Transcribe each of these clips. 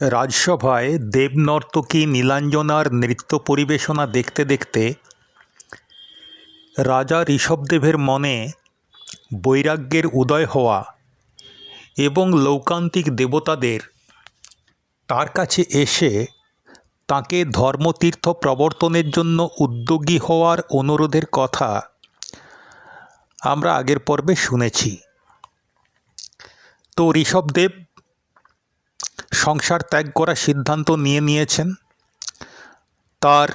রাজসভায় দেবনর্তকী নীলাঞ্জনার নৃত্য পরিবেশনা দেখতে দেখতে রাজা ঋষভদেবের মনে বৈরাগ্যের উদয় হওয়া এবং লৌকান্তিক দেবতাদের তার কাছে এসে তাঁকে ধর্মতীর্থ প্রবর্তনের জন্য উদ্যোগী হওয়ার অনুরোধের কথা আমরা আগের পর্বে শুনেছি। তো ঋষভদেব সংসার ত্যাগ করার সিদ্ধান্ত নিয়েছেন। তার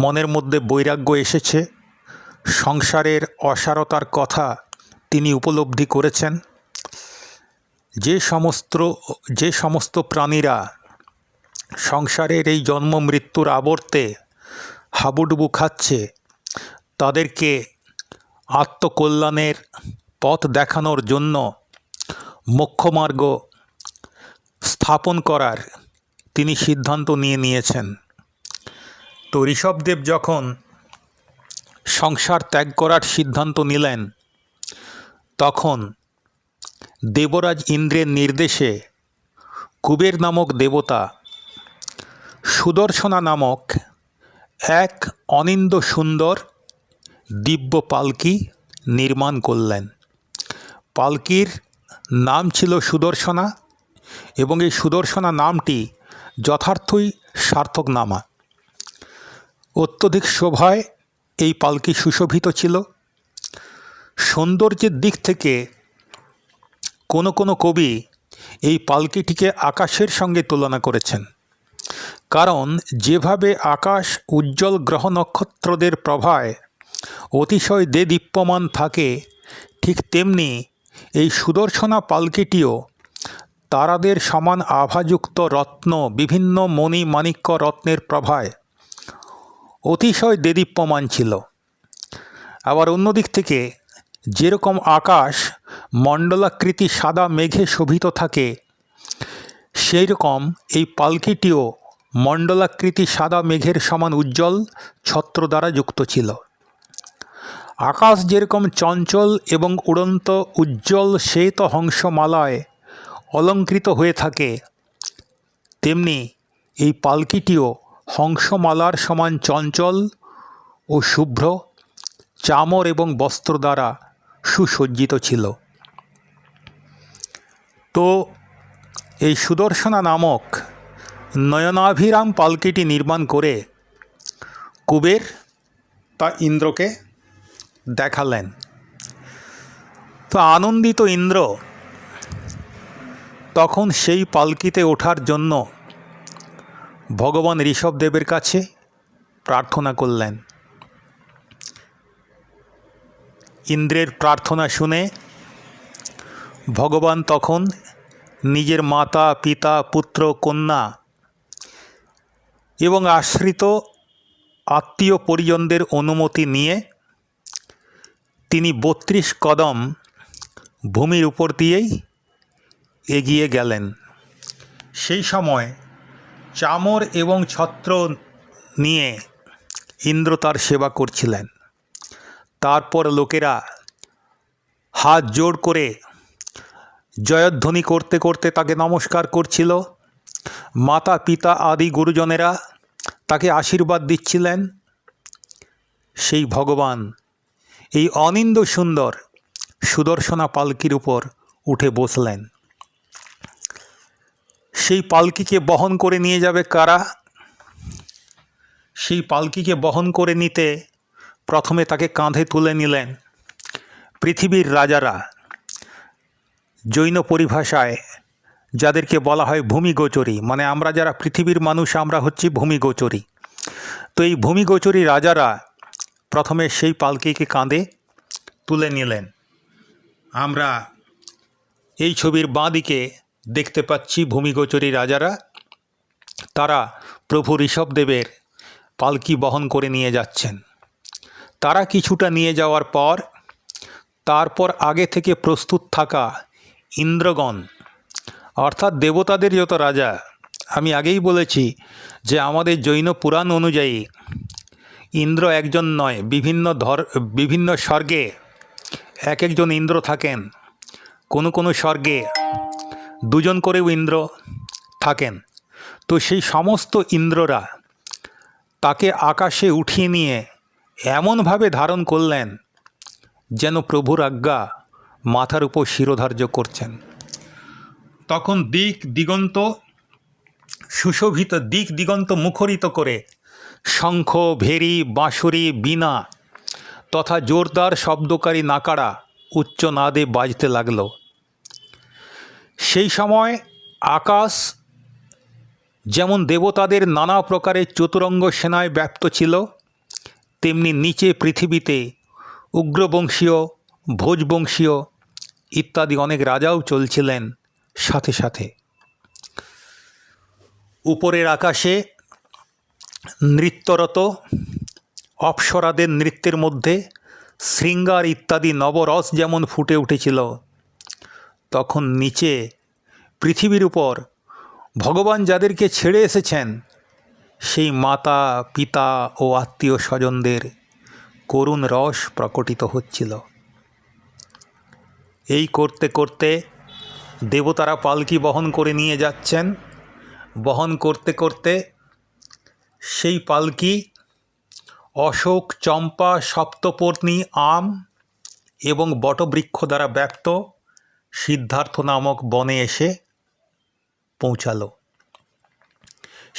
মনের মধ্যে বৈরাগ্য এসেছে, সংসারের অসারতার কথা তিনি উপলব্ধি করেছেন। যে সমস্ত প্রাণীরা সংসারের এই জন্ম মৃত্যুর আবর্তে হাবুডুবু খাচ্ছে, তাদেরকে আত্মকল্যাণের পথ দেখানোর জন্য মোক্ষমার্গ স্থাপন করার তিনি সিদ্ধান্ত নিয়েছেন। তো ঋষভদেব যখন সংসার ত্যাগ করার সিদ্ধান্ত নিলেন, তখন দেবরাজ ইন্দ্রের নির্দেশে কুবের নামক দেবতা সুদর্শনা নামক এক অনিন্দ সুন্দর দিব্য পালকি নির্মাণ করলেন। পালকির নাম ছিল সুদর্শনা, এবং এই সুদর্শনা নামটি যথার্থই সার্থকনামা। অত্যধিক শোভায় এই পালকি সুশোভিত ছিল। সৌন্দর্যের দিক থেকে কোনো কোনো কবি এই পালকিটিকে আকাশের সঙ্গে তুলনা করেছেন, কারণ যেভাবে আকাশ উজ্জ্বল গ্রহ নক্ষত্রদের প্রভায় অতিশয় দেদীপ্যমান থাকে, ঠিক তেমনি এই সুদর্শনা পালকিটিও তারাদের সমান আভাযুক্ত রত্ন, বিভিন্ন মণি মাণিক্য রত্নের প্রভায় অতিশয় দেদীপ্যমান ছিল। আবার অন্যদিক থেকে যেরকম আকাশ মণ্ডলাকৃতি সাদা মেঘে শোভিত থাকে, সেই রকম এই পালকিটিও মণ্ডলাকৃতি সাদা মেঘের সমান উজ্জ্বল ছত্র দ্বারা যুক্ত ছিল। আকাশ যেরকম চঞ্চল এবং উড়ন্ত উজ্জ্বল শ্বেত হংসমালায় অলঙ্কৃত হয়ে থাকে, তেমনি এই পালকিটিও হংসমালার সমান চঞ্চল ও শুভ্র চামর এবং বস্ত্র দ্বারা সুসজ্জিত ছিল। তো এই সুদর্শনা নামক নয়নাভিরাম পালকিটি নির্মাণ করে কুবের তা ইন্দ্রকে দেখালেন। তো আনন্দিত ইন্দ্র তখন সেই পালকিতে ওঠার জন্য ভগবান ঋষভদেবের কাছে প্রার্থনা করলেন। ইন্দ্রের প্রার্থনা শুনে ভগবান তখন নিজের মাতা, পিতা, পুত্র, কন্যা এবং আশ্রিত আত্মীয় পরিজনদের অনুমতি নিয়ে তিনি 32 কদম ভূমির উপর দিয়েই এগিয়ে গেলেন। সেই সময় চামর এবং ছত্র নিয়ে ইন্দ্র তার সেবা করছিলেন। তারপর লোকেরা হাত জোড় করে জয়ধ্বনি করতে করতে তাকে নমস্কার করছিল। মাতা, পিতা আদি গুরুজনেরা তাকে আশীর্বাদ দিচ্ছিলেন। সেই ভগবান এই অনিন্দ সুন্দর সুদর্শনা পালকির উপর উঠে বসলেন। সেই পালকিকে বহন করে নিয়ে যাবে কারা? সেই পালকিকে বহন করে নিতে প্রথমে তাকে কাঁধে তুলে নিলেন পৃথিবীর রাজারা। জৈন পরিভাষায় যাদেরকে বলা হয় ভূমিগোচরী, মানে আমরা যারা পৃথিবীর মানুষ, আমরা হচ্ছি ভূমিগোচরী। তো এই ভূমিগোচরী রাজারা প্রথমে সেই পালকিকে কাঁধে তুলে নিলেন। আমরা এই ছবির বাঁ দিকে দেখতে পাচ্ছি ভূমিগোচরী রাজারা, তারা প্রভু ঋষভদেবের পালকি বহন করে নিয়ে যাচ্ছেন। তারা কিছুটা নিয়ে যাওয়ার পর তারপর আগে থেকে প্রস্তুত থাকা ইন্দ্রগণ, অর্থাৎ দেবতাদের যত রাজা, আমি আগেই বলেছি যে আমাদের জৈন পুরাণ অনুযায়ী ইন্দ্র একজন নয়, বিভিন্ন স্বর্গে এক একজন ইন্দ্র থাকেন। কোনো কোনো স্বর্গে দুজন করেও ইন্দ্র থাকেন। তো সেই সমস্ত ইন্দ্ররা তাকে আকাশে উঠিয়ে নিয়ে এমনভাবে ধারণ করলেন যেন প্রভুর আজ্ঞা মাথার উপর শিরোধার্য করছেন। তখন দিক দিগন্ত সুশোভিত, দিক দিগন্ত মুখরিত করে শঙ্খ, ভেরি, বাঁশুরি, বীণা তথা জোরদার শব্দকারী নাকাড়া উচ্চ নাদে বাজতে লাগল। সেই সময় আকাশ যেমন দেবতাদের নানা প্রকারের চতুরঙ্গ সেনায় ব্যাপ্ত ছিল, তেমনি নিচে পৃথিবীতে উগ্রবংশীয়, ভোজবংশীয় ইত্যাদি অনেক রাজাও চলছিলেন সাথে সাথে। উপরের আকাশে নৃত্যরত অপ্সরাদের নৃত্যের মধ্যে শৃঙ্গার ইত্যাদি নবরস যেমন ফুটে উঠেছিল, তখন নিচে পৃথিবীর উপর ভগবান যাদেরকে ছেড়ে এসেছেন সেই মাতা, পিতা ও আত্মীয় স্বজনদের করুণ রস প্রকটিত হচ্ছিল। এই করতে করতে দেবতারা পালকি বহন করে নিয়ে যাচ্ছেন। বহন করতে করতে সেই পালকি অশোক, চম্পা, সপ্তপর্ণী, আম এবং বটবৃক্ষ দ্বারা ব্যাপ্ত সিদ্ধার্থ নামক বনে এসে পৌঁছালো।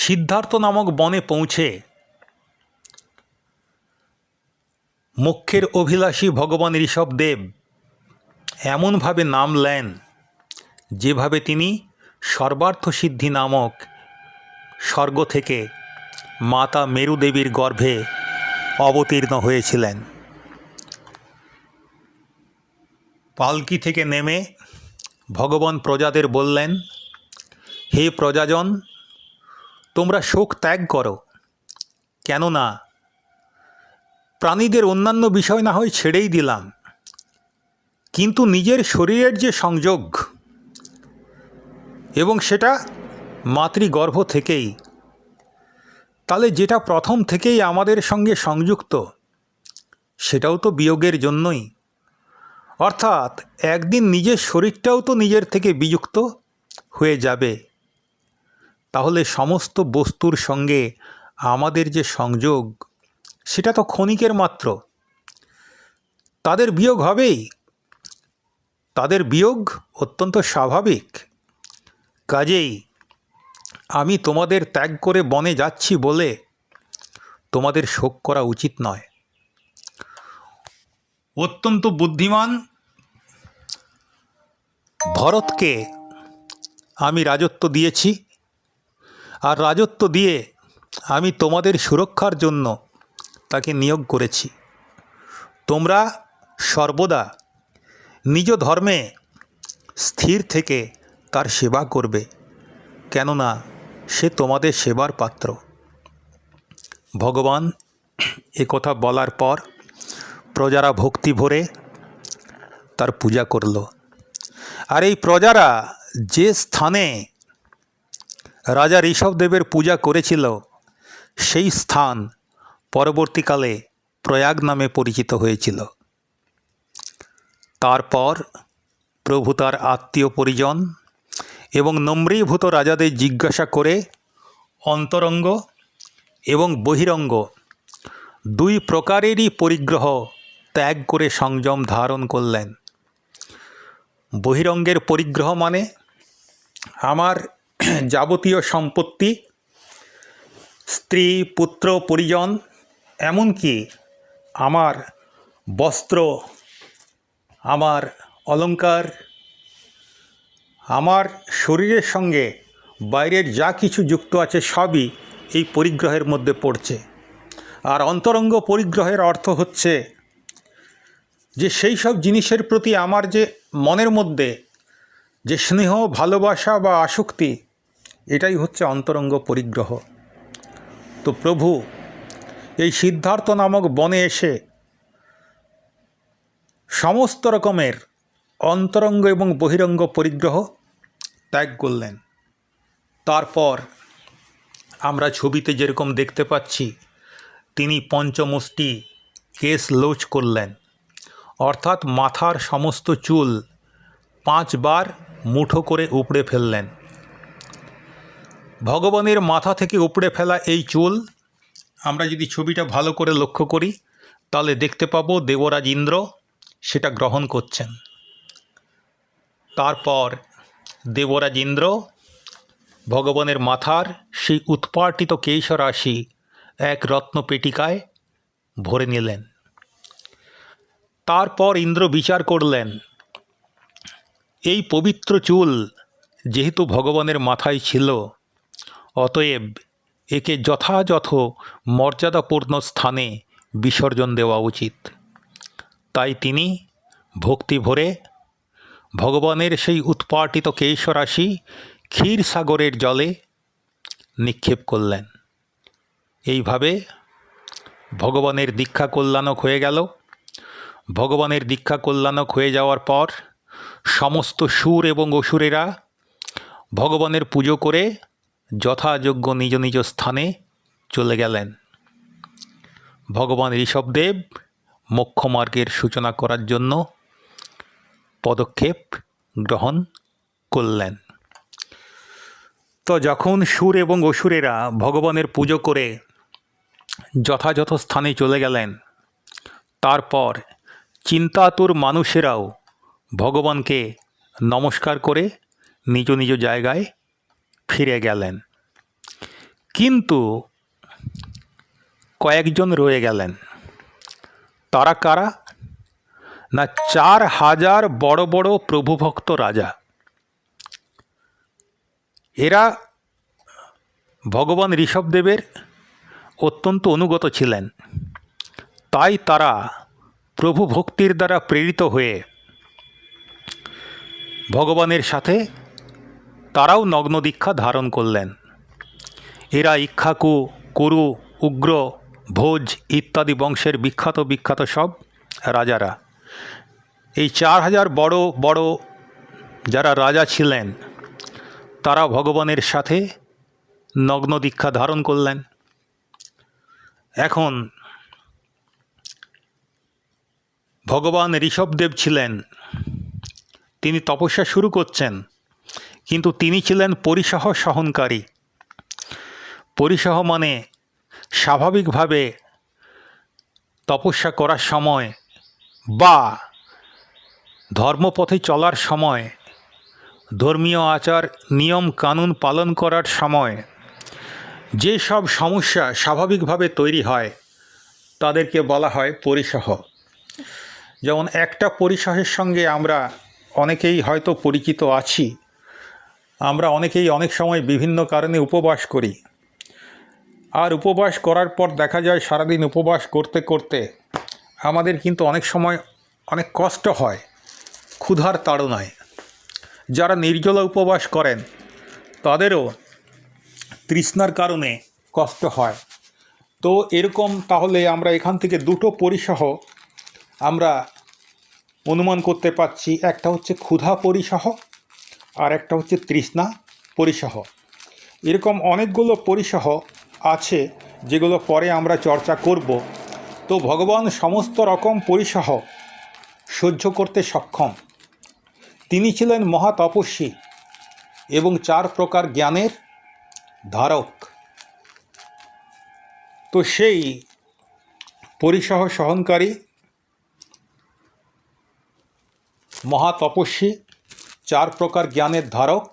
সিদ্ধার্থ নামক বনে পৌঁছে মোক্ষের অভিলাষী ভগবান ঋষভদেব এমনভাবে নামলেন যেভাবে তিনি সর্বার্থসিদ্ধি নামক স্বর্গ থেকে মাতা মেরুদেবীর গর্ভে অবতীর্ণ হয়েছিলেন। পালকি থেকে নেমে ভগবান প্রজাদের বললেন, হে প্রজাজন, তোমরা শোক ত্যাগ করো, কেননা প্রাণীদের অন্যান্য বিষয় না হয় ছেড়েই দিলাম, কিন্তু নিজের শরীরের যে সংযোগ এবং সেটা মাতৃগর্ভ থেকেই, তাহলে যেটা প্রথম থেকেই আমাদের সঙ্গে সংযুক্ত সেটাও তো বিয়োগের জন্যই। অর্থাৎ একদিন নিজের শরীরটাও তো নিজের থেকে বিযুক্ত হয়ে যাবে। তাহলে সমস্ত বস্তুর সঙ্গে আমাদের যে সংযোগ সেটা তো ক্ষণিকের মাত্র, তাদের বিয়োগ হবেই। তাদের বিয়োগ অত্যন্ত স্বাভাবিক। কাজেই আমি তোমাদের ত্যাগ করে বনে যাচ্ছি বলে তোমাদের শোক করা উচিত নয়। অত্যন্ত বুদ্ধিমান ভরতকে আমি রাজত্ব দিয়েছি, আর রাজত্ব দিয়ে আমি তোমাদের সুরক্ষার জন্য তাকে নিয়োগ করেছি। তোমরা সর্বদা নিজ ধর্মে স্থির থেকে তার সেবা করবে, কেননা সে তোমাদের সেবার পাত্র। ভগবান একথা বলার পর প্রজারা ভক্তি ভরে তার পূজা করল। আর এই প্রজারা যে স্থানে রাজা ঋষভদেবের পূজা করেছিল সেই স্থান পরবর্তীকালে প্রয়াগ নামে পরিচিত হয়েছিল। তারপর প্রভু তার আত্মীয় পরিজন এবং নম্রীভূত রাজাদের জিজ্ঞাসা করে অন্তরঙ্গ এবং বহিরঙ্গ দুই প্রকারেরই পরিগ্রহ ত্যাগ করে সংযম ধারণ করলেন। বহিরঙ্গের পরিগ্রহ মানে আমার যাবতীয় সম্পত্তি, স্ত্রী, পুত্র, পরিজন, এমনকি আমার বস্ত্র, আমার অলংকার, আমার শরীরের সঙ্গে বাইরের যা কিছু যুক্ত আছে সবই এই পরিগ্রহের মধ্যে পড়ছে। আর অন্তরঙ্গ পরিগ্রহের অর্থ হচ্ছে যে সেই সব জিনিসের প্রতি আমার যে মনের মধ্যে যে স্নেহ, ভালোবাসা বা আসক্তি, এটাই হচ্ছে অন্তরঙ্গ পরিগ্রহ। তো প্রভু এই সিদ্ধার্থ নামক বনে এসে সমস্ত রকমের অন্তরঙ্গ এবং বহিরঙ্গ পরিগ্রহ ত্যাগ করলেন। তারপর আমরা ছবিতে যেরকম দেখতে পাচ্ছি, তিনি পঞ্চমুষ্টি কেশ লোচ করলেন, অর্থাৎ মাথার সমস্ত চুল 5 বার মুঠো করে উপড়ে ফেললেন। ভগবানের মাথা থেকে উপড়ে ফেলা এই চুল, আমরা যদি ছবিটা ভালো করে লক্ষ্য করি তাহলে দেখতে পাবো দেবরাজ ইন্দ্র সেটা গ্রহণ করছেন। তারপর দেবরাজ ইন্দ্র ভগবানের মাথার সেই উৎপাটিত কেশরাশি এক রত্নপেটিকায় ভরে নিলেন। তারপর ইন্দ্র বিচার করলেন, এই পবিত্র চুল যেহেতু ভগবানের মাথায় ছিল, অতএব একে যথাযথ মর্যাদাপূর্ণ স্থানে বিসর্জন দেওয়া উচিত। তাই তিনি ভক্তি ভরে ভগবানের সেই উৎপাটিত কেশরাশি ক্ষীরসাগরের জলে নিক্ষেপ করলেন। এইভাবে ভগবানের দীক্ষা কল্যাণক হয়ে গেল। ভগবানের দীক্ষা কল্যাণক হয়ে যাওয়ার পর সমস্ত সুর এবং অসুরেরা ভগবানের পুজো করে যথাযোগ্য নিজ নিজ স্থানে চলে গেলেন। ভগবান ঋষভদেব মোক্ষমার্গের সূচনা করার জন্য পদক্ষেপ গ্রহণ করলেন। তো যখন সুর এবং অসুরেরা ভগবানের পুজো করে যথাযথ স্থানে চলে গেলেন, তারপর চিন্তাতুর মানুষেরাও ভগবানকে নমস্কার করে নিজ নিজ জায়গায় ফিরে গেলেন। কিন্তু কয়েকজন রয়ে গেলেন। তারা কারা? না, 4000 বড় বড় প্রভুভক্ত রাজা। এরা ভগবান ঋষভদেবের অত্যন্ত অনুগত ছিলেন। তাই তারা প্রভু ভক্তির দ্বারা প্রেরিত হয়ে ভগবানের সাথে তারাও নগ্ন দীক্ষা ধারণ করলেন। এরা ইক্ষ্বাকু, কুরু, উগ্র, ভোজ ইত্যাদি বংশের বিখ্যাত বিখ্যাত সব রাজারা। এই 4000 বড় বড় যারা রাজা ছিলেন তারা ভগবানের সাথে নগ্ন দীক্ষা ধারণ করলেন। এখন ভগবান ঋষভদেব ছিলেন, তিনি তপস্যা শুরু করছেন, কিন্তু তিনি ছিলেন পরিসহ সহনকারী। পরিসহ মানে স্বাভাবিকভাবে তপস্যা করার সময় বা ধর্মপথে চলার সময়, ধর্মীয় আচার নিয়ম কানুন পালন করার সময় যে সব সমস্যা স্বাভাবিকভাবে তৈরি হয় তাদেরকে বলা হয় পরিসহ। যেমন একটা পরিসহের সঙ্গে আমরা অনেকেই হয়তো পরিচিত আছি। আমরা অনেকেই অনেক সময় বিভিন্ন কারণে উপবাস করি, আর উপবাস করার পর দেখা যায় সারাদিন উপবাস করতে করতে আমাদের কিন্তু অনেক সময় অনেক কষ্ট হয় ক্ষুধার তাড়নায়। যারা নির্জলা উপবাস করেন তাদেরও তৃষ্ণার কারণে কষ্ট হয়। তো এরকম তাহলে আমরা এখান থেকে দুটো পরিসহ আমরা অনুমান করতে পারছি। একটা হচ্ছে ক্ষুধা পরিসহ আর একটা হচ্ছে তৃষ্ণা পরিসহ। এরকম অনেকগুলো পরিসহ আছে যেগুলো পরে আমরা চর্চা করব। তো ভগবান সমস্ত রকম পরিসহ সহ্য করতে সক্ষম। তিনি ছিলেন মহাতপস্বী এবং 4 প্রকার জ্ঞানের ধারক। তো সেই পরিসহ সহনকারী মহাতপস্বী 4 প্রকার জ্ঞানের ধারক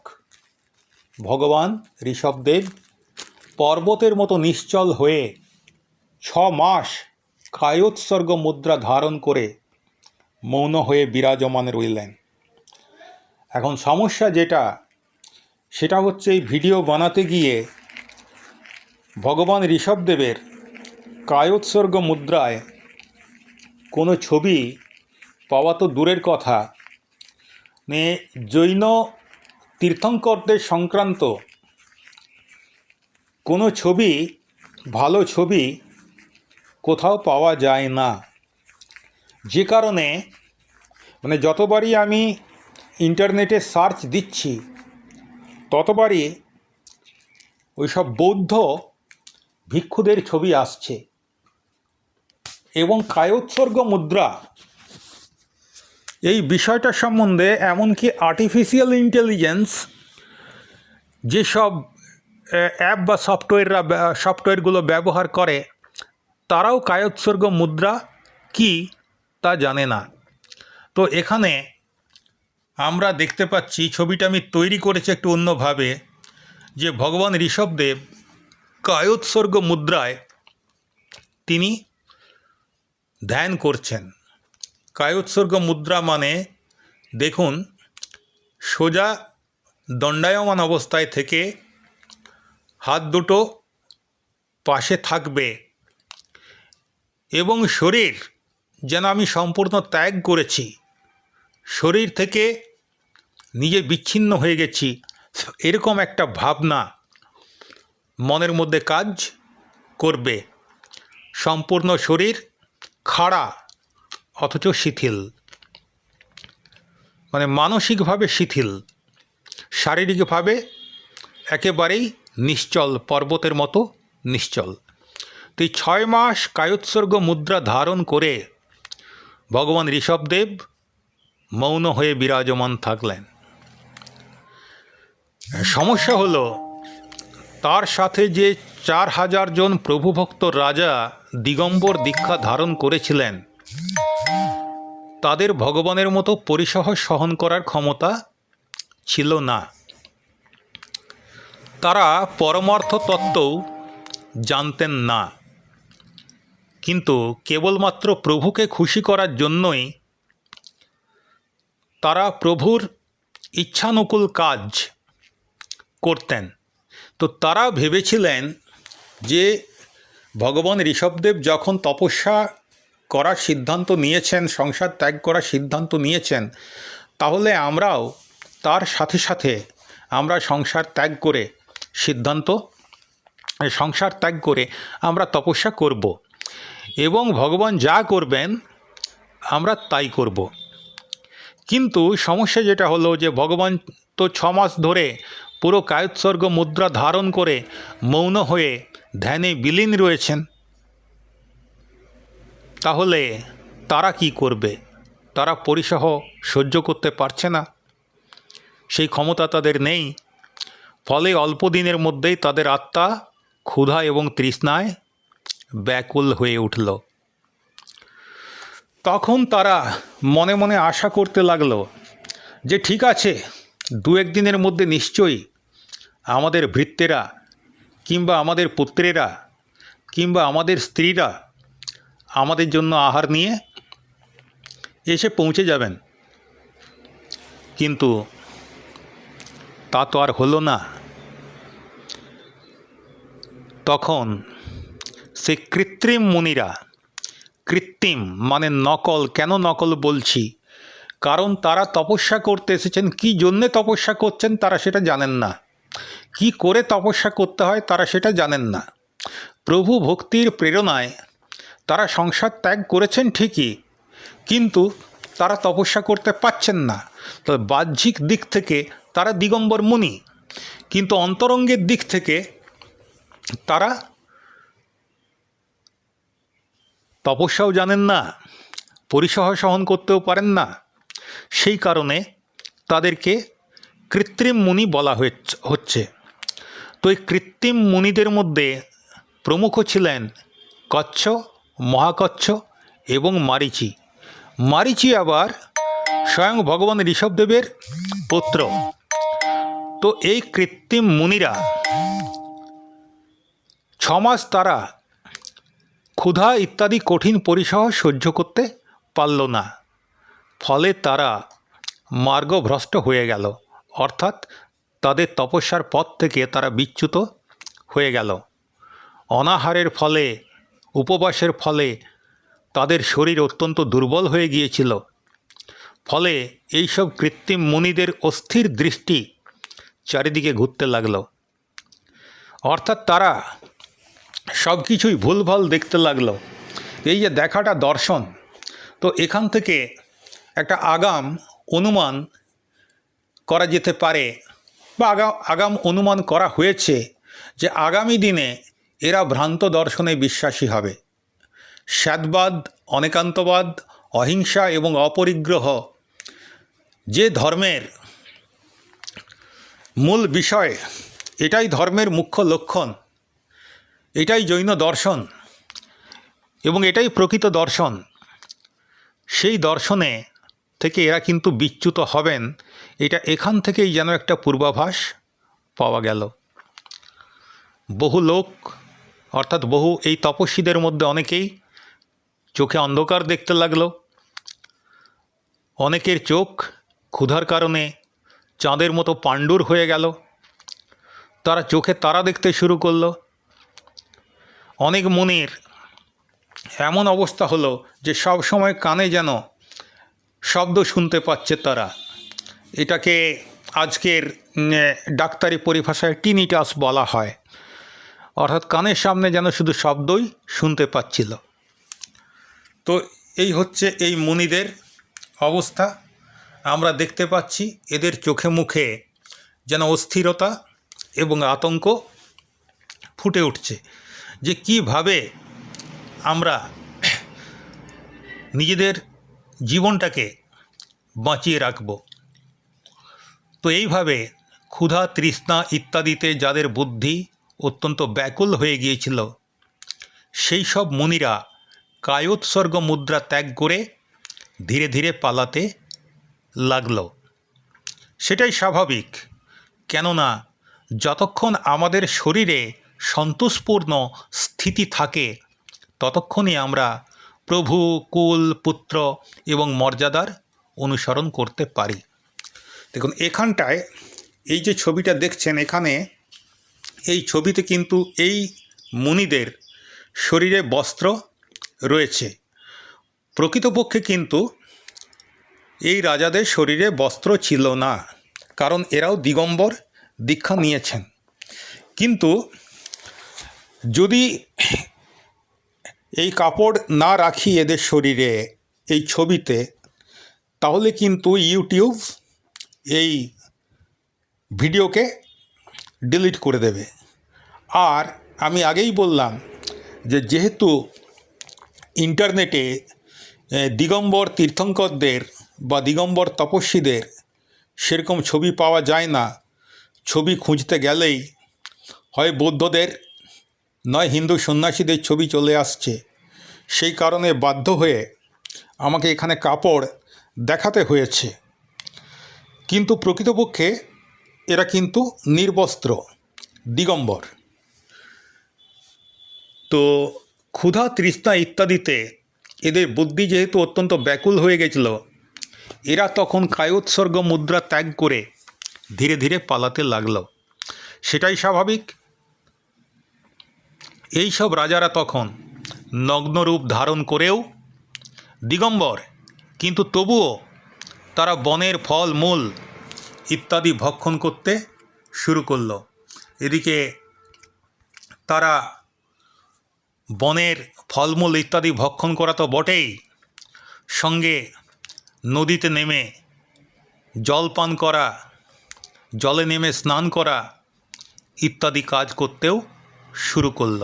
ভগবান ঋষভদেব পর্বতের মতো নিশ্চল হয়ে 6 মাস কায়োৎসর্গ মুদ্রা ধারণ করে মৌন হয়ে বিরাজমান রইলেন। এখন সমস্যা সেটা হচ্ছে এই ভিডিও বানাতে গিয়ে ভগবান ঋষভদেবের কায়োৎসর্গ মুদ্রায় কোনো ছবি পাওয়া তো দূরের কথা, জৈন তীর্থঙ্করদের সংক্রান্ত কোনো ছবি, ভালো ছবি কোথাও পাওয়া যায় না। যে কারণে যতবারই আমি ইন্টারনেটে সার্চ দিচ্ছি ততবারই ওইসব বৌদ্ধ ভিক্ষুদের ছবি আসছে। এবং কায়োৎসর্গ মুদ্রা এই বিষয়টা সম্বন্ধে এমনকি আর্টিফিশিয়াল ইন্টেলিজেন্স যেসব অ্যাপ বা সফটওয়্যারগুলো ব্যবহার করে তারাও কায়োৎসর্গ মুদ্রা কি তা জানে না। তো এখানে আমরা দেখতে পাচ্ছি, ছবিটা আমি তৈরি করেছি একটু অন্যভাবে, যে ভগবান ঋষভদেব কায়োৎসর্গ মুদ্রায় তিনি ধ্যান করছেন। কায়োৎসর্গ মুদ্রা মানে দেখুন, সোজা দণ্ডায়মান অবস্থায় থেকে হাত দুটো পাশে থাকবে এবং শরীর যেন আমি সম্পূর্ণ ত্যাগ করেছি, শরীর থেকে নিজে বিচ্ছিন্ন হয়ে গেছি, এরকম একটা ভাবনা মনের মধ্যে কাজ করবে। সম্পূর্ণ শরীর খাড়া অথচ শিথিল, মানে মানসিকভাবে শিথিল, শারীরিকভাবে একেবারেই নিশ্চল, পর্বতের মতো নিশ্চল। তো এই 6 মাস কায়োৎসর্গ মুদ্রা ধারণ করে ভগবান ঋষভদেব মৌন হয়ে বিরাজমান থাকলেন। সমস্যা হলো, তার সাথে যে 4000 জন প্রভুভক্ত রাজা দিগম্বর দীক্ষা ধারণ করেছিলেন, তাদের ভগবানের মতো পরিসহ সহন করার ক্ষমতা ছিল না। তারা পরমার্থ তত্ত্বও জানতেন না, কিন্তু কেবলমাত্র প্রভুকে খুশি করার জন্যই তারা প্রভুর ইচ্ছানুকূল কাজ করতেন। তো তারা ভেবেছিলেন যে ভগবান ঋষভদেব যখন তপস্যা করার সিদ্ধান্ত নিয়েছেন, সংসার ত্যাগ করার সিদ্ধান্ত নিয়েছেন, তাহলে আমরাও তার সাথে সাথে আমরা সংসার ত্যাগ করে আমরা তপস্যা করব এবং ভগবান যা করবেন আমরা তাই করব। কিন্তু সমস্যা যেটা হলো যে ভগবান তো 6 মাস ধরে পুরো কায়োৎসর্গ মুদ্রা ধারণ করে মৌন হয়ে ধ্যানে বিলীন রয়েছেন। তাহলে তারা কি করবে? তারা পরিসহ সহ্য করতে পারছে না, সেই ক্ষমতা তাদের নেই। ফলে অল্প দিনের মধ্যেই তাদের আত্মা ক্ষুধা এবং তৃষ্ণায় ব্যাকুল হয়ে উঠল। তখন তারা মনে মনে আশা করতে লাগলো যে ঠিক আছে, 2-1 দিনের মধ্যে নিশ্চয়ই আমাদের ভৃত্যেরা কিংবা আমাদের পুত্রেরা কিংবা আমাদের স্ত্রীরা আমাদের জন্য আহার নিয়ে এসে পৌঁছে যাবেন। কিন্তু তা তো আর হলো না। তখন সে কৃত্রিম মুনিরা, কৃত্রিম মানে নকল, কেন নকল বলছি, কারণ তারা তপস্যা করতে এসেছেন, কী জন্যে তপস্যা করছেন তারা সেটা জানেন না, কি করে তপস্যা করতে হয় তারা সেটা জানেন না। প্রভু ভক্তির প্রেরণায় তারা সংসার ত্যাগ করেছেন ঠিকই, কিন্তু তারা তপস্যা করতে পারছেন না। তবে বাহ্যিক দিক থেকে তারা দিগম্বর মুনি, কিন্তু অন্তরঙ্গের দিক থেকে তারা তপস্যাও জানেন না, পরিসহ সহন করতেও পারেন না। সেই কারণে তাদেরকে কৃত্রিম মুনি বলা হচ্ছে। তো এই কৃত্রিম মুনিদের মধ্যে প্রমুখ ছিলেন কচ্ছ, মহাকচ্ছ এবং মারীচি। মারীচি আবার স্বয়ং ভগবান ঋষভদেবের পুত্র। তো এই কৃত্রিম মুনিরা 6 মাস তারা ক্ষুধা ইত্যাদি কঠিন পরিসহ সহ্য করতে পারল না। ফলে তারা মার্গভ্রষ্ট হয়ে গেল, অর্থাৎ তাদের তপস্যার পথ থেকে তারা বিচ্যুত হয়ে গেল। অনাহারের ফলে, উপবাসের ফলে তাদের শরীর অত্যন্ত দুর্বল হয়ে গিয়েছিল। ফলে এইসব কৃত্রিম মুনিদের অস্থির দৃষ্টি চারিদিকে ঘুরতে লাগলো, অর্থাৎ তারা সব কিছুই ভুলভাল দেখতে লাগলো। এই যে দেখাটা দর্শন, তো এখান থেকে একটা আগাম অনুমান করা যেতে পারে বা আগাম অনুমান করা হয়েছে যে আগামী দিনে এরা ভ্রান্ত দর্শনে বিশ্বাসী হবে। স্যাদবাদ, অনেকান্তবাদ, অহিংসা এবং অপরিগ্রহ যে ধর্মের মূল বিষয়, এটাই ধর্মের মুখ্য লক্ষণ, এটাই জৈন দর্শন এবং এটাই প্রকৃত দর্শন। সেই দর্শনে থেকে এরা কিন্তু বিচ্যুত হবেন, এটা এখান থেকেই যেন একটা পূর্বাভাস পাওয়া গেল। বহু লোক অর্থাৎ বহু এই তপস্বীদের মধ্যে অনেকেই চোখে অন্ধকার দেখতে লাগলো, অনেকের চোখ ক্ষুধার কারণে চাঁদের মতো পাণ্ডুর হয়ে গেল, তারা চোখে তারা দেখতে শুরু করলো। অনেক মুনির এমন অবস্থা হলো যে সব সময় কানে যেন শব্দ শুনতে পাচ্ছে তারা। এটাকে আজকের ডাক্তারি পরিভাষায় টিনিটাস বলা হয়, অর্থাৎ কানের সামনে যেন শুধু শব্দই শুনতে পাচ্ছিল। তো এই হচ্ছে এই মুনিদের অবস্থা। আমরা দেখতে পাচ্ছি এদের চোখে মুখে যেন অস্থিরতা এবং আতঙ্ক ফুটে উঠছে, যে কিভাবে আমরা নিজেদের জীবনটাকে বাঁচিয়ে রাখব। তো এইভাবে ক্ষুধা, তৃষ্ণা ইত্যাদিতে যাদের বুদ্ধি অত্যন্ত ব্যাকুল হয়ে গিয়েছিল, সেই সব মুনিরা কায়োৎসর্গ মুদ্রা ত্যাগ করে ধীরে ধীরে পালাতে লাগল। সেটাই স্বাভাবিক, কেননা যতক্ষণ আমাদের শরীরে সন্তোষপূর্ণ স্থিতি থাকে ততক্ষণই আমরা প্রভু, কুল, পুত্র এবং মর্যাদার অনুসরণ করতে পারি। দেখুন এখানটায় এই যে ছবিটা দেখছেন, এখানে এই ছবিতে কিন্তু এই মুনিদের শরীরে বস্ত্র রয়েছে। প্রকৃতপক্ষে কিন্তু এই রাজাদের শরীরে বস্ত্র ছিল না, কারণ এরাও দিগম্বর দীক্ষা নিয়েছেন। কিন্তু যদি এই কাপড় না রাখি এদের শরীরে এই ছবিতে, তাহলে কিন্তু ইউটিউব এই ভিডিওকে ডিলিট করে দেবে। আর আমি আগেই বললাম যে যেহেতু ইন্টারনেটে দিগম্বর তীর্থঙ্করদের বা দিগম্বর তপস্বীদের সেরকম ছবি পাওয়া যায় না, ছবি খুঁজতে গেলেই হয় বৌদ্ধদের নয় হিন্দু সন্ন্যাসীদের ছবি চলে আসছে। সেই কারণে বাধ্য হয়ে আমাকে এখানে কাপড় দেখাতে হয়েছে। কিন্তু প্রকৃতপক্ষে এরা কিন্তু নির্বস্ত্র, দিগম্বর। তো ক্ষুধা, তৃষ্ণা ইত্যাদিতে এদের বুদ্ধি যেহেতু অত্যন্ত ব্যাকুল হয়ে গেছিল, এরা তখন কায়োৎসর্গ মুদ্রা ত্যাগ করে ধীরে ধীরে পালাতে লাগল। সেটাই স্বাভাবিক। এই সব রাজারা তখন নগ্নরূপ ধারণ করেও দিগম্বর, কিন্তু তবুও তারা বনের ফল মূল ইত্যাদি ভক্ষণ করতে শুরু করল। এদিকে তারা বনের ফলমূল ইত্যাদি ভক্ষণ করা তো বটেই, সঙ্গে নদীতে নেমে জল পান করা, জলে নেমে স্নান করা ইত্যাদি কাজ করতেও শুরু করল।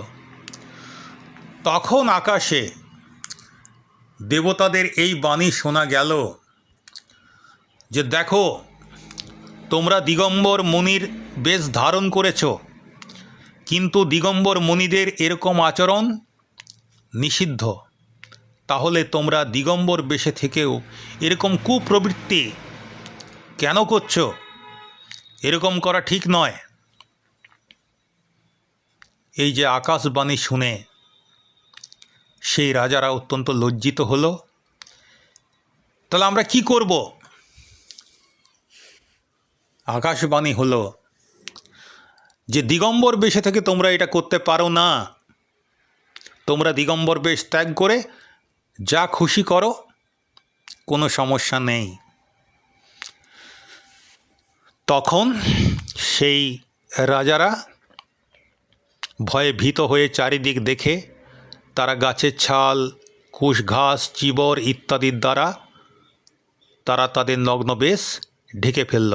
তখন আকাশে দেবতাদের এই বাণী শোনা গেল যে দেখো, তোমরা দিগম্বর মুনির বেশ ধারণ করেছ, কিন্তু দিগম্বর মুনিদের এরকম আচরণ নিষিদ্ধ। তাহলে তোমরা দিগম্বর বেশে থেকেও এরকম কুপ্রবৃত্তি কেন করছো? এরকম করা ঠিক নয়। এই যে আকাশবাণী শুনে সেই রাজারা অত্যন্ত লজ্জিত হলো। তাহলে আমরা কি করব? আকাশবাণী হলো যে দিগম্বর বেশে থেকে তোমরা এটা করতে পারো না। তোমরা দিগম্বর বেশ ত্যাগ করে যা খুশি করো, কোনো সমস্যা নেই। তখন সেই রাজারা ভয়ে ভীত হয়ে চারিদিক দেখে তারা গাছের ছাল, কুশ ঘাস, চিবর ইত্যাদির দ্বারা তারা তাদের নগ্ন বেশ ঢেকে ফেলল।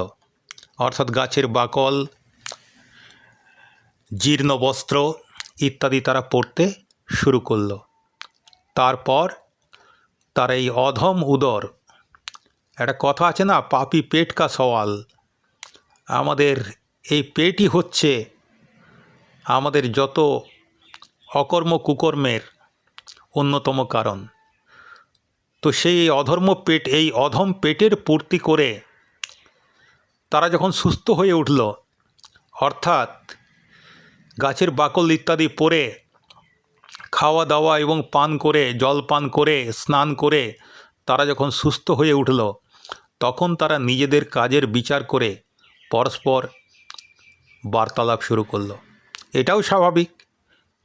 অর্থাৎ গাছের বাকল, জীর্ণ বস্ত্র ইত্যাদি তারা পরতে শুরু করল। তারপর তারা এই অধম উদর, একটা কথা আছে না, পাপি পেট কা সওয়াল, আমাদের এই পেটই হচ্ছে আমাদের যত অকর্ম কুকর্মের অন্যতম কারণ। তো সেই অধর্ম পেট, এই অধম পেটের পূর্তি করে তারা যখন সুস্থ হয়ে উঠল, অর্থাৎ গাছের বাকল ইত্যাদি পরে খাওয়া দাওয়া এবং পান করে, জল পান করে, স্নান করে তারা যখন সুস্থ হয়ে উঠল, তখন তারা নিজেদের কাজের বিচার করে পরস্পর বার্তালাপ শুরু করলো। এটাও স্বাভাবিক,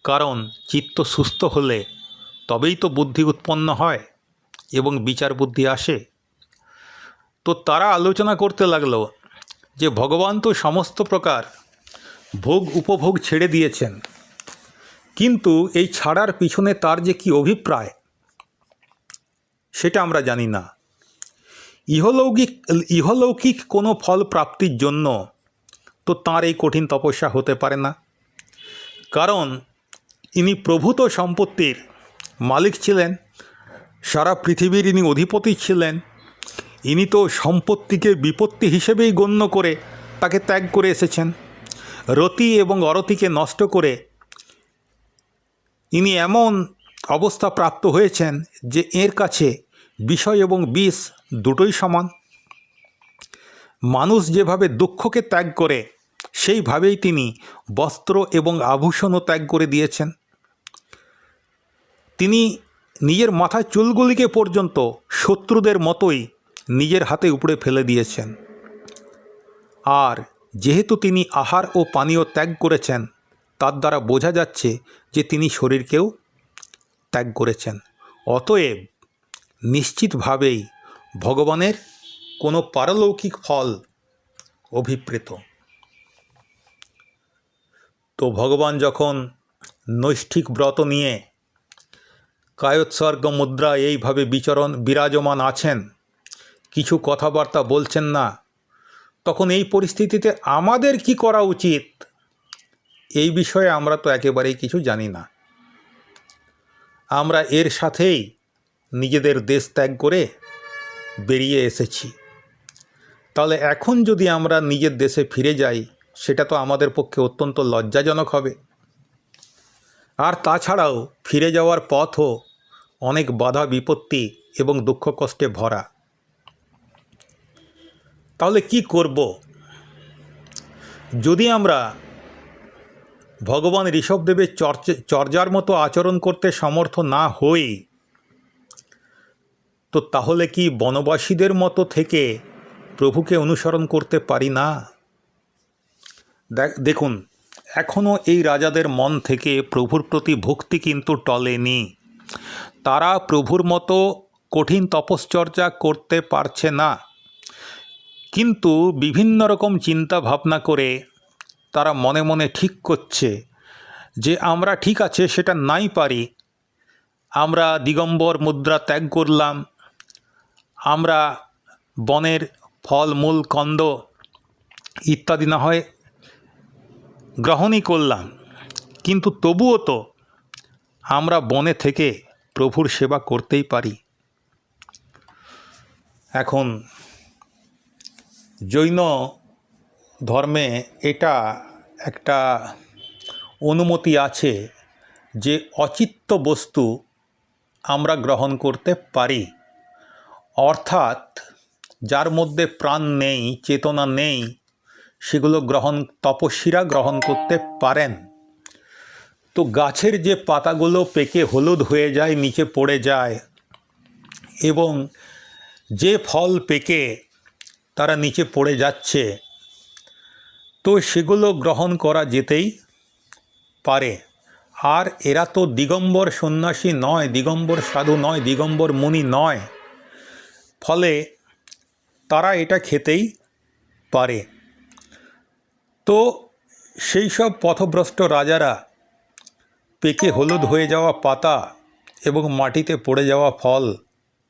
কারণ চিত্ত সুস্থ হলে তবেই তো বুদ্ধি উৎপন্ন হয় এবং বিচার বুদ্ধি আসে। তো তারা আলোচনা করতে লাগলো যে ভগবান তো সমস্ত প্রকার ভোগ উপভোগ ছেড়ে দিয়েছেন, কিন্তু এই ছাড়ার পিছনে তার যে কি অভিপ্রায় সেটা আমরা জানি না। ইহলৌকিক কোনো ফল প্রাপ্তির জন্য তো তাঁর এই কঠিন তপস্যা হতে পারে না, কারণ ইনি প্রভূত সম্পত্তির মালিক ছিলেন, সারা পৃথিবীর ইনি অধিপতি ছিলেন। ইনি তো সম্পত্তিকে বিপত্তি হিসেবেই গণ্য করে তাকে ত্যাগ করে এসেছেন। রতি এবং অরতিকে নষ্ট করে ইনি এমন অবস্থা প্রাপ্ত হয়েছেন যে এর কাছে বিষয় এবং বিষ দুটোই সমান। মানুষ যেভাবে দুঃখকে ত্যাগ করে, সেইভাবেই তিনি বস্ত্র এবং আভূষণও ত্যাগ করে দিয়েছেন। তিনি নিজের মাথার চুলগুলিকে পর্যন্ত শত্রুদের মতোই নিজের হাতে উপড়ে ফেলে দিয়েছেন। আর যেহেতু তিনি আহার ও পানীয় ত্যাগ করেছেন, তার দ্বারা বোঝা যাচ্ছে যে তিনি শরীরকেও ত্যাগ করেছেন। অতএব নিশ্চিতভাবেই ভগবানের কোনো পারলৌকিক ফল অভিপ্রেত। তো ভগবান যখন নৈষ্ঠিক ব্রত নিয়ে কায়োৎসর্গ মুদ্রা এইভাবে বিরাজমান আছেন, কিছু কথাবার্তা বলছেন না, তখন এই পরিস্থিতিতে আমাদের কি করা উচিত এই বিষয়ে আমরা তো একেবারেই কিছু জানি না। আমরা এর সাথেই নিজেদের দেশ ত্যাগ করে বেরিয়ে এসেছি। তাহলে এখন যদি আমরা নিজের দেশে ফিরে যাই, সেটা তো আমাদের পক্ষে অত্যন্ত লজ্জাজনক হবে। আর তাছাড়াও ফিরে যাওয়ার পথও অনেক বাধা বিপত্তি এবং দুঃখ কষ্টে ভরা। তাহলে কি করব? যদি আমরা ভগবান ঋষভদেবের চর্যার মতো আচরণ করতে সমর্থ না হই, তো তাহলে কি বনবাসীদের মতো থেকে প্রভুকে অনুসরণ করতে পারি না? দেখুন, এখনও এই রাজাদের মন থেকে প্রভুর প্রতি ভক্তি কিন্তু টলেনি। তারা প্রভুর মতো কঠিন তপশ্চর্যা করতে পারছে না, কিন্তু বিভিন্ন রকম চিন্তা ভাবনা করে তারা মনে মনে ঠিক করছে যে আমরা ঠিক আছে সেটা নাই পারি, আমরা দিগম্বর মুদ্রা ত্যাগ করলাম, আমরা বনের ফল মূল কন্দ ইত্যাদি না হয় গ্রহণই করলাম, কিন্তু তবুও তো আমরা বনে থেকে প্রভুর সেবা করতেই পারি। এখন জৈন ধর্মে এটা একটা অনুমতি আছে যে অচিত্ত বস্তু আমরা গ্রহণ করতে পারি, অর্থাৎ যার মধ্যে প্রাণ নেই, চেতনা নেই, সেগুলো তপস্বীরা গ্রহণ করতে পারেন। তো গাছের যে পাতাগুলো পেকে হলুদ হয়ে যায়, নিচে পড়ে যায়, এবং যে ফল পেকে তারা নিচে পড়ে যাচ্ছে, তো সেগুলো গ্রহণ করা যেতেই পারে। আর এরা তো দিগম্বর সন্ন্যাসী নয়, দিগম্বর সাধু নয়, দিগম্বর মুনি নয়, ফলে তারা এটা খেতেই পারে। তো সেই সব পথভ্রষ্ট রাজারা পেকে হলুদ হয়ে যাওয়া পাতা এবং মাটিতে পড়ে যাওয়া ফল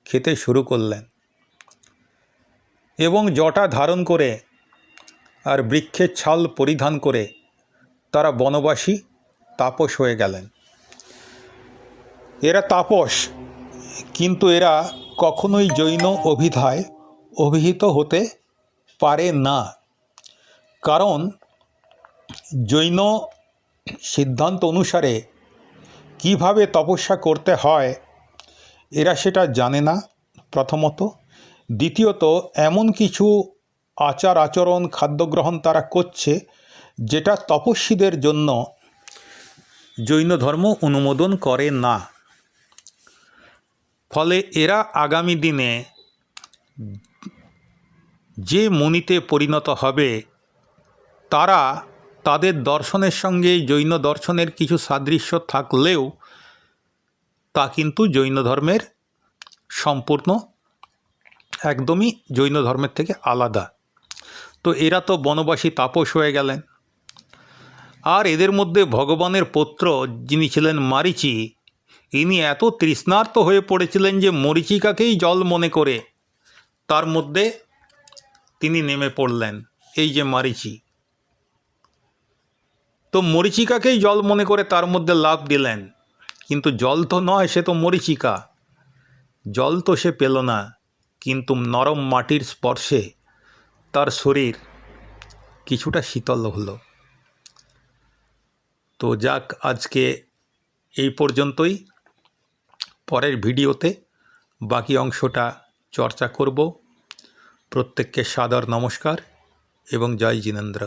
খেতে শুরু করলেন, এবং জটা ধারণ করে আর বৃক্ষের ছাল পরিধান করে তারা বনবাসী তাপস হয়ে গেলেন। এরা তাপস, কিন্তু এরা কখনোই জৈন অভিধায় অভিহিত হতে পারে না, কারণ জৈন সিদ্ধান্ত অনুসারে কিভাবে তপস্যা করতে হয় এরা সেটা জানে না প্রথমত। দ্বিতীয়ত এমন কিছু আচার আচরণ খাদ্যগ্রহণ তারা করছে যেটা তপস্বীদের জন্য জৈন ধর্ম অনুমোদন করে না। ফলে এরা আগামী দিনে যে মুনিতে পরিণত হবে তারা তাদের দর্শনের সঙ্গে জৈন দর্শনের কিছু সাদৃশ্য থাকলেও তা কিন্তু জৈন ধর্মের সম্পূর্ণ একদমই জৈন ধর্মের থেকে আলাদা। তো এরা তো বনবাসী তাপস হয়ে গেলেন। আর এদের মধ্যে ভগবানের পুত্র যিনি ছিলেন মারীচি, ইনি এত তৃষ্ণার্ত হয়ে পড়েছিলেন যে মরীচিকাকেই জল মনে করে তার মধ্যে তিনি নেমে পড়লেন। এই যে মারীচি, তো মরীচিকাকেই জল মনে করে তার মধ্যে লাফ দিলেন, কিন্তু জল তো নয়, সে তো মরীচিকা। জল তো সে পেল না, কিন্তু নরম মাটির স্পর্শে তার শরীর কিছুটা শীতল হলো। তো যাক, আজকে এই পর্যন্তই। পরের ভিডিওতে বাকি অংশটা চর্চা করব। প্রত্যেককে সাদর নমস্কার এবং জয় জিনেন্দ্র।